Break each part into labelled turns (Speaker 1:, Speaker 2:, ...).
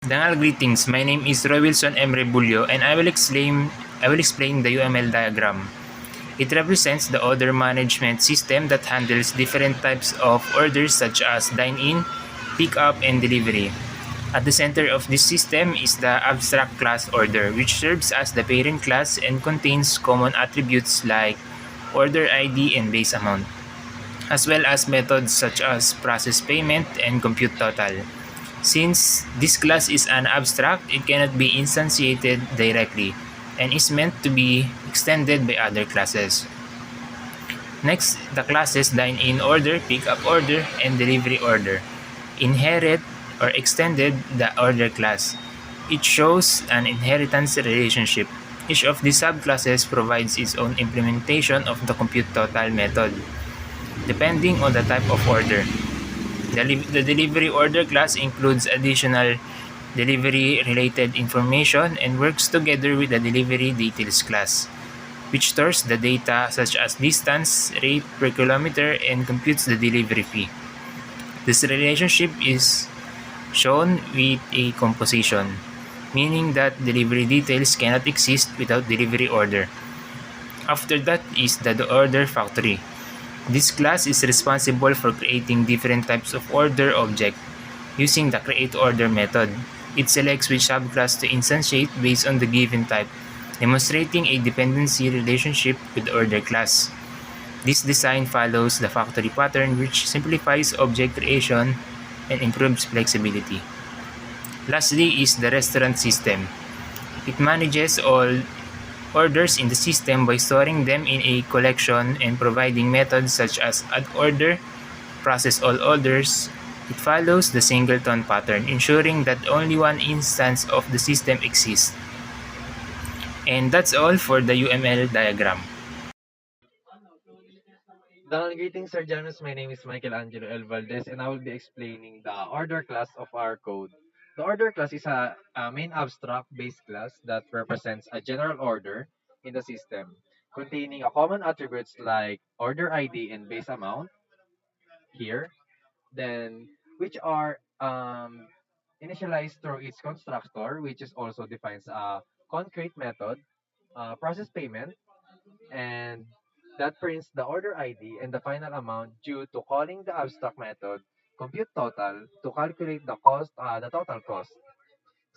Speaker 1: Dangal greetings. My name is Roy Wilson M. Rebulyo and I will explain the UML diagram. It represents the order management system that handles different types of orders such as dine-in, pick-up, and delivery. At the center of this system is the abstract class order, which serves as the parent class and contains common attributes like order ID and base amount, as well as methods such as process payment and compute total. Since this class is an abstract, it cannot be instantiated directly and is meant to be extended by other classes. Next, the classes dine-in order, pick-up order, and delivery order inherit or extended the order class. It shows an inheritance relationship. Each of these subclasses provides its own implementation of the compute total method, depending on the type of order. The delivery order class includes additional delivery related information and works together with the delivery details class, which stores the data such as distance, rate per kilometer, and computes the delivery fee. This relationship is shown with a composition, meaning that delivery details cannot exist without delivery order. After that is the order factory. This class is responsible for creating different types of order object using the create order method. It selects which subclass to instantiate based on the given type, demonstrating a dependency relationship with the order class. This design follows the factory pattern, which simplifies object creation and improves flexibility. Lastly is the restaurant system. It manages all orders in the system by storing them in a collection and providing methods such as add order, process all orders. It follows the singleton pattern, ensuring that only one instance of the system exists. And that's all for the UML diagram.
Speaker 2: Greetings, Sir Janus. My name is Michelangelo L. Valdez, and I will be explaining the order class of our code. The order class is a main abstract base class that represents a general order in the system, containing a common attributes like order ID and base amount here, then which are initialized through its constructor, which is also defines a concrete method, process payment, and that prints the order ID and the final amount due to calling the abstract method compute total to calculate the total cost.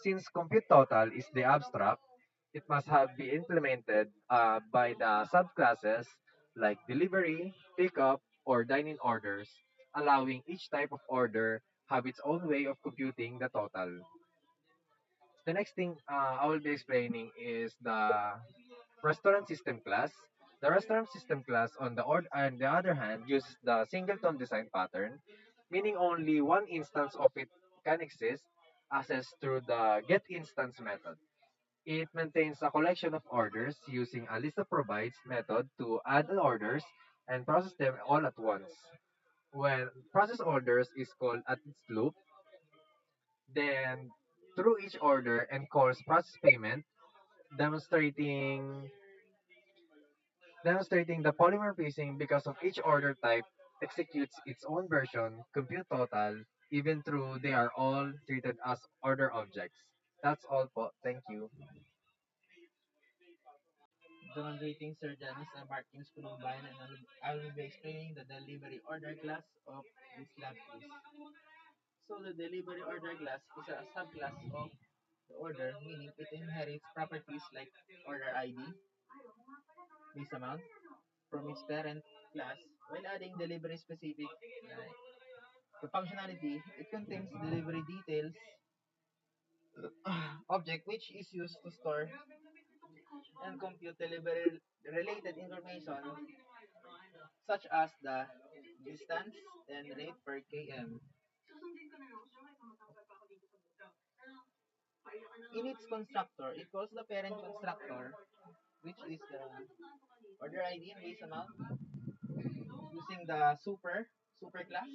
Speaker 2: Since compute total is the abstract, it must have be implemented by the subclasses like delivery, pickup, or dining orders, allowing each type of order have its own way of computing the total. The next thing I will be explaining is the restaurant system class. The restaurant system class, on the other hand, uses the singleton design pattern, meaning only one instance of it can exist, accessed through the get instance method. It maintains a collection of orders using a list of provides method to add orders and process them all at once. When process orders is called at its loop, then through each order and calls process payment, demonstrating demonstrating the polymorphism because of each order type executes its own version, compute total, even though they are all treated as order objects. That's all po. Thank you.
Speaker 3: Greetings, Sir Janice. I'm Martins Pulumbayan, and I will be explaining the delivery order class of this lab quiz. So, the delivery order class is a subclass of the order, meaning it inherits properties like order ID, base amount, from its parent class, while adding delivery specific like the functionality. It contains delivery details object which is used to store and compute delivery related information such as the distance and rate per km. In its constructor, it calls the parent constructor, which is the order ID and base amount, using the super class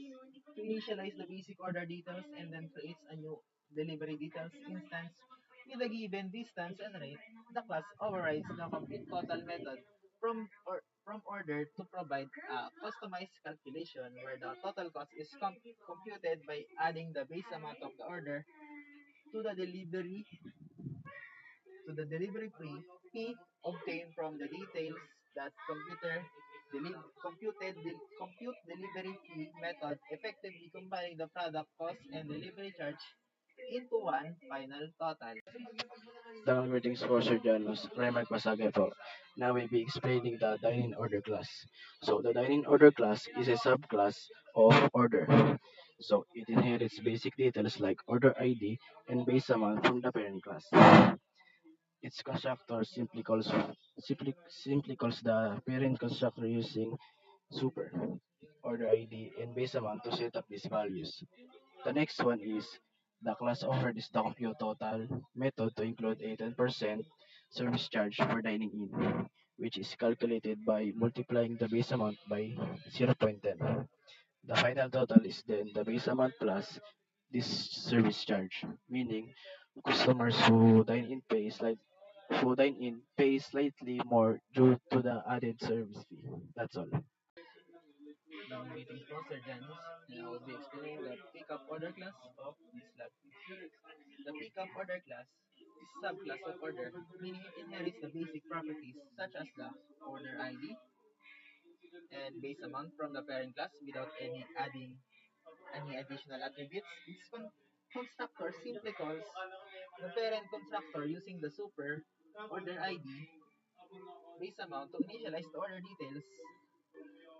Speaker 3: to initialize the basic order details and then creates a new delivery details instance with a given distance and rate. The class overrides the complete total method from order to provide a customized calculation where the total cost is computed by adding the base amount of the order to the delivery fee obtained from the details that compute delivery fee method effectively combining the product cost and delivery charge into one final total.
Speaker 4: Dagang greetings for Sir Janus. Remark Pasagay po. Now we'll be explaining the dining order class. So the dining order class is a subclass of order. So it inherits basic details like order ID and base amount from the parent class. Its constructor simply calls the parent constructor using super order ID and base amount to set up these values. The next one is the class offered is the compute total method to include a 10% service charge for dining in, which is calculated by multiplying the base amount by 0.10. The final total is then the base amount plus this service charge, meaning customers who dine in pay slightly more due to the added service fee. That's all.
Speaker 3: Now I'm waiting for Sir Janice, and I will be explaining the pickup order class of this lab. The pickup order class is a subclass of order, meaning it inherits the basic properties such as the order ID and base amount from the parent class without any additional attributes. Constructor simply calls the parent constructor using the super order ID base amount to initialize the order details.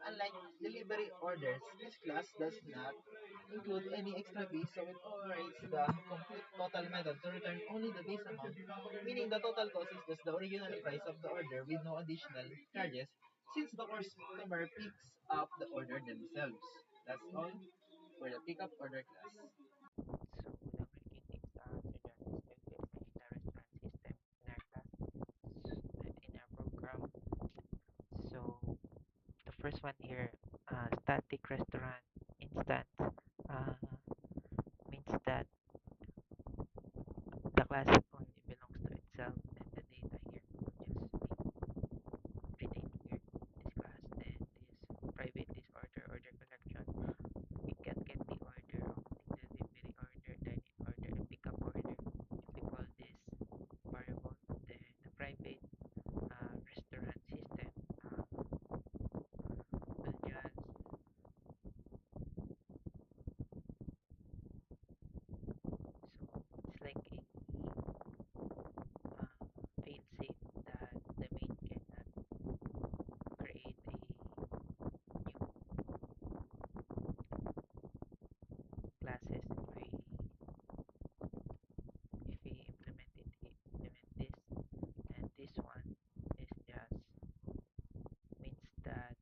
Speaker 3: Unlike delivery orders, this class does not include any extra fees, so it overrides the compute total method to return only the base amount, meaning the total cost is just the original price of the order with no additional charges, since the customer picks up the order themselves. That's all for the pickup order class.
Speaker 1: So, the greetings, Sir Janice. I will be explaining the restaurant system in our program. So, the first one here, static restaurant instance, means that the class only belongs to itself, and the data here will just be retained here in this class. Then this private order collection, can be order only, delivery order, dining order, and pickup order. If we call this variable, then the private restaurant system will just, so it's like a fail safe that the main cannot create a new classes if we implement this. And this one is just means that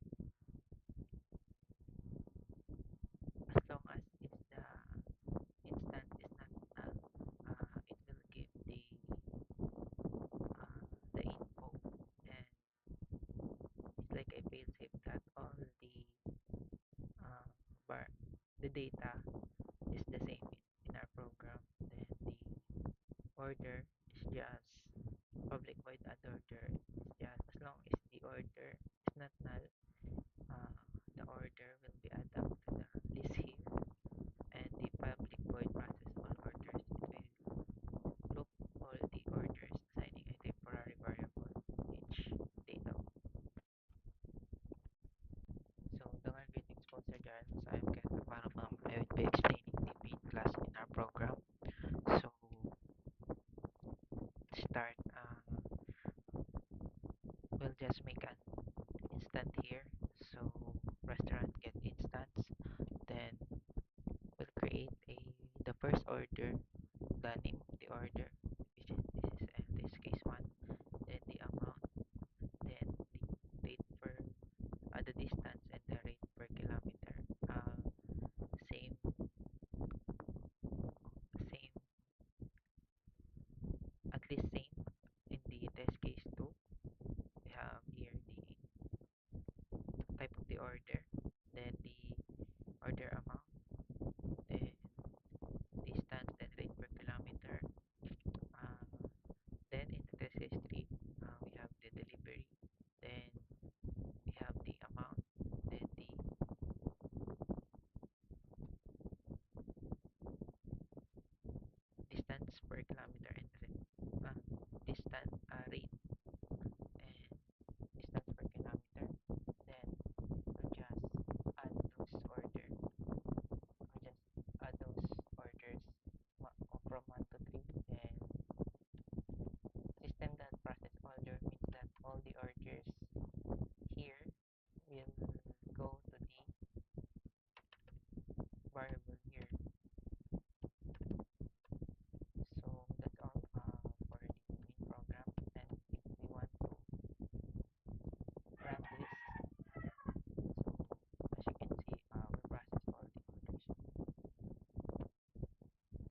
Speaker 1: as long as it's the instance is not null, it will give the info, and it's like a failsafe that all uh, bar the data is the same in our program. Then the order is just public void add order. It's just as long as the order is not null, the order will be added up to the list here, and the public void process all orders. It will group all the orders, assigning a temporary variable each data. So, the greetings po, Sir Jarvis. I'm Kenneth Manapam. I will be explaining the main class in our program. So, to start, we'll just make an instant here. So, restaurant get instance. Then, we'll create the first order, the name of the order, which is this is in this case one. Then the amount, then the rate per the distance, and the rate per kilometer. Same, same, at least same in the test case 2. We have here
Speaker 5: instance per class.